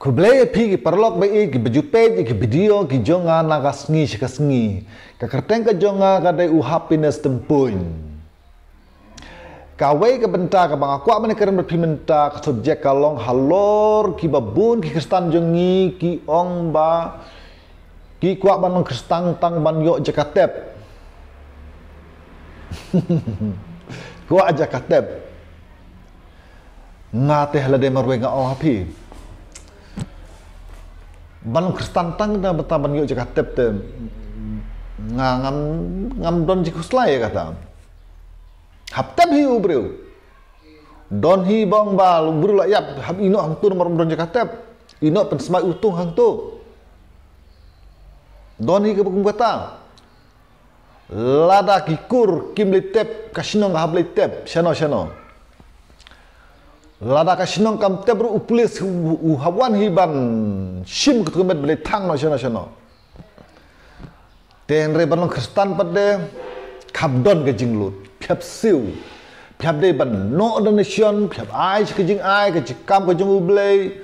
Kublai pi ki perlok bai ki bejupe ki video ki jonga naga sngi shika sngi. Ka kerteng ka jonga ka dai u happiness tempoin. Ka wei ka benta ka bang akwa mane keren berpimenta ka subjek ka long halor ki babun ki kristan jongi ki ong ba ki kwa ban kristang tang ban yo jakatep. Kwa jakatep. Ngate halade marwe nga ong happy. Balong kristan tang na betaban yuk jaga tep te ngam don jikus lai kata hap tep hiu bro don hi bong bal buru la yap hab ino hang tu nomor don jaga tep ino pen semai utung hang tu don hi ke bukum kata lada kikur kim le tep kasino ngahab le tep shano lada kasinong kam tebru uplis uhawan hiban sim ketumet beli tang no shano tenre banong kristan pada kabdon ke jinglut piap siu piap de ban no donation piap ai ke jing ai ke jikam ke jung ublei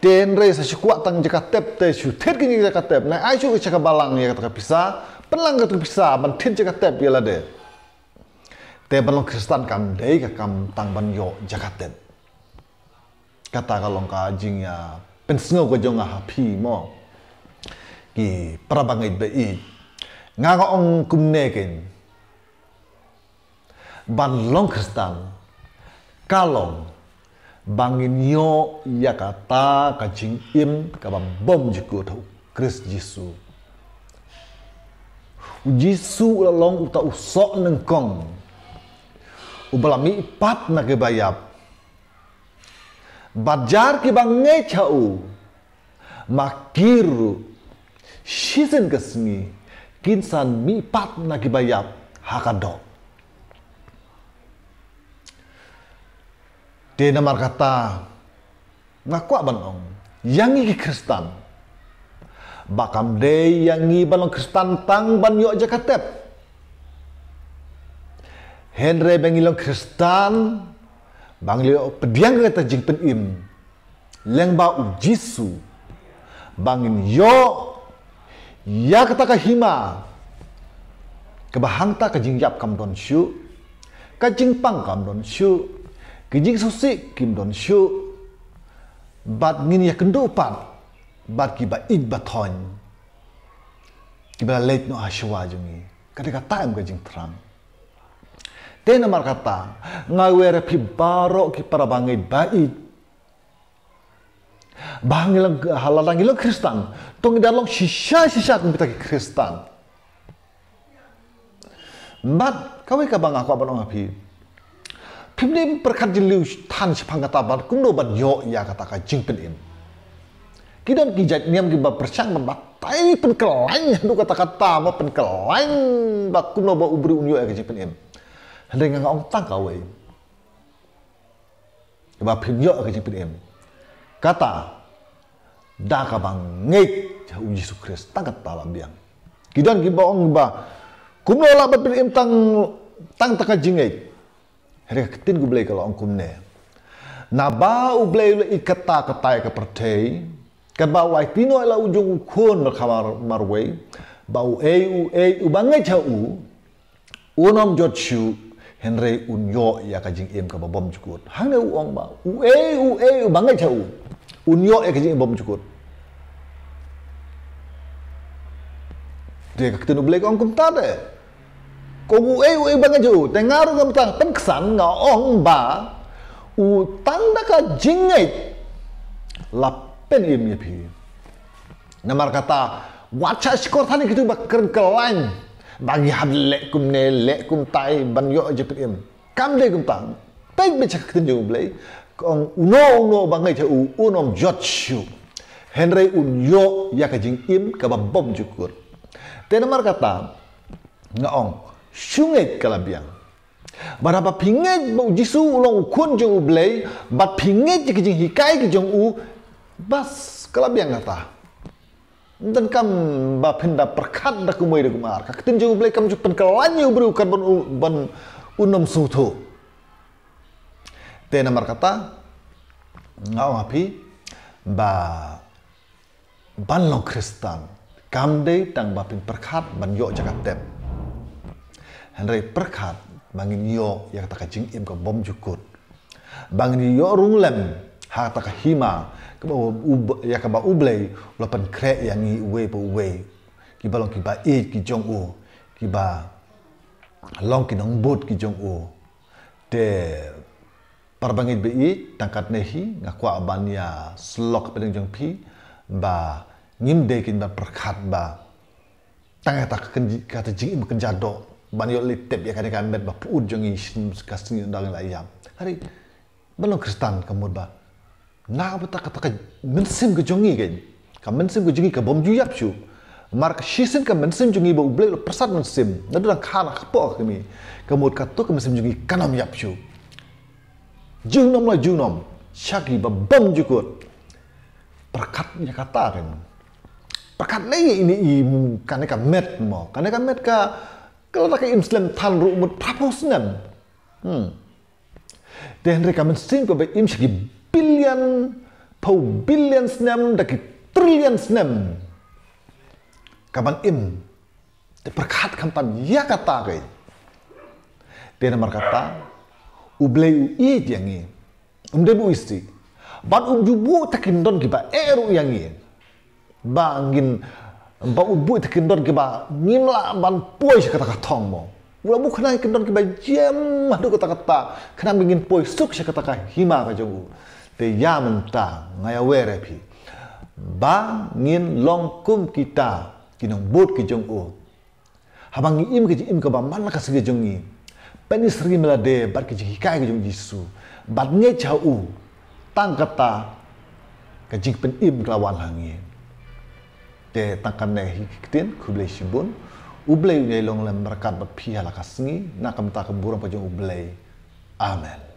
tenre sa sikuat tang jakatep te syutet ke jakatep na ai su ke cakabalang ya kata pisah pelang ke pisah ban tin jakatep ya lade te balong kristan kam dei ka kam tang ban yo jakatep kata kalong ka jing ya pensngo ko jonga happy mo ki prabangai bei nga ga ong kumneken ban long kristan kalong bangin yo yakata ka jing im ka bom jiku tau Kris Jisu Jisu long uta usok nengkong ubalami pat na ke bayap bajar ki bangai chau makiru shisen kesmi kinsan mi pat na ke bayap hakado de namar kata ngakwa banong yangi ki kristan bakam de yangi balong kristan tang ban yo jakatep Henry bangilong kristan banglio pediang kata jing penim leng ba u Jisu bangin yo ya kata ka hima kebahang ta ka jing yap kam don shu ka jing pang kam don shu ki jing susi kim don shu bat ngin ya kendo pat bat ki ba id bathon ki ba late no ashwa jungi kata time ka jing terang tena mar kata ngawere pi baro ki para bangai bait bangilang halalang ilang kristan tong dalong shisha kung kita ki kristan mat kawai ka bang aku abanong api pimne perkat jiliu tan sipang kata ban kundo ban yo ya kata ka jingpen in kidon ki jat niam ki ba persang batai pen kelain du kata-kata ma pen kelain ba kuno ba ubri unyo ya ka jingpen in Henry nga ong tang kawai. Ba pinyo ke jipim. Kata da ka bang ngek jauh Yesus Kristus tang kata lambiang. Kidan ki ba ong ba kumno la ba pim tang taka jingek. Henry ketin gu blai kalau ong kumne. Na ba u blai le ikata kata ka pertei. Ka ba wai tino la ujung ukun kamar marwei. Ba u bangai jauh. Unom jotshu Henry unyo ya kajing im ka bom cukut. Hang uong ba. Bangai jauh. Unyo ya kajing bom cukut. Dia ketemu blek ong kum tade. Ko bangai jauh. Tengaru kam tang pengsan nga ong ba. Utang da ka jingai. Lapen im ya pi. Namar kata wacha skor tani kitu ba keren kelain. Bagi hadlek kum ne lek kum tai ban yo je pim kam de kum tang pai be chak tin jo blai kong uno bangai cha unom jotshu Henry unyo ya ka jing im ka ba bom jukur te namar kata ngaong sungai kalabiang barapa pinget bu Jisu ulong kun jo blai bat pinget je jing hikai ke jong u bas kalabiang kata dan kam ba penda perkat da kumoi da kumar ka ketin jung blai kam jupen kelanyu bru kan ban unom sutu te namar kata ngau api ba ban long Kristen kam dei tang ba pin perkhat ban yo jakat tep Henry perkhat bangin yo ya kata jing im ka bom jukut bangin yo rung lem ha ta ka hima ka ya ka ba ublei la pan kre yang i we po we ki ba long ki ba e ki jong u ki ba long ki nong bot ki jong u te parbangit be i tangkat nehi ngakwa abania slok pedeng jong pi ba ngim de kin ba perkhat ba tang ta kata jing im kan jado ban yo litep ya kan met ba puud jong i kasting ndang la yam hari balong Kristen kamud ba na ba ta kata mensim ke jongi ke ka mensim ke jongi ka bom ju yap shu mar ka shisen ka mensim jongi ba uble persat mensim na dang khana khpo kami kamud ka to ka mensim jongi kanam yap shu jungnom la jungnom shaki ba bom jukut perkat ya kata kan perkat lagi ini i kan ka met mo kan ka met ka kalau tak Islam tan ru mut praposnem dan mereka mensin ko be im shaki billion billions nem dak trillions nem kaban im te perkat kampan ya kata ke dia namar kata ublei i yangi debu isti ban jubu takindon kiba eru yangi bangin ba ubu takindon kiba ngimla ban poi kata katong mo ula bu khana kindon kiba jam adu kata khana bingin poi suk kata ka hima ka jogu te ya menta ngaya were pi ba ngin long kum kita kinong bot ki jong u habang im ka ba man ka sige jongi penis ri melade bar ki hikai ki jong Yesu bat nge chau tang kata ka jing pen im klawan hangi te tangkan ne hiktin kublai shibun ublei ne long lem berkat bat phi hala kasngi nakam ta ka burang pa jong ublei amen.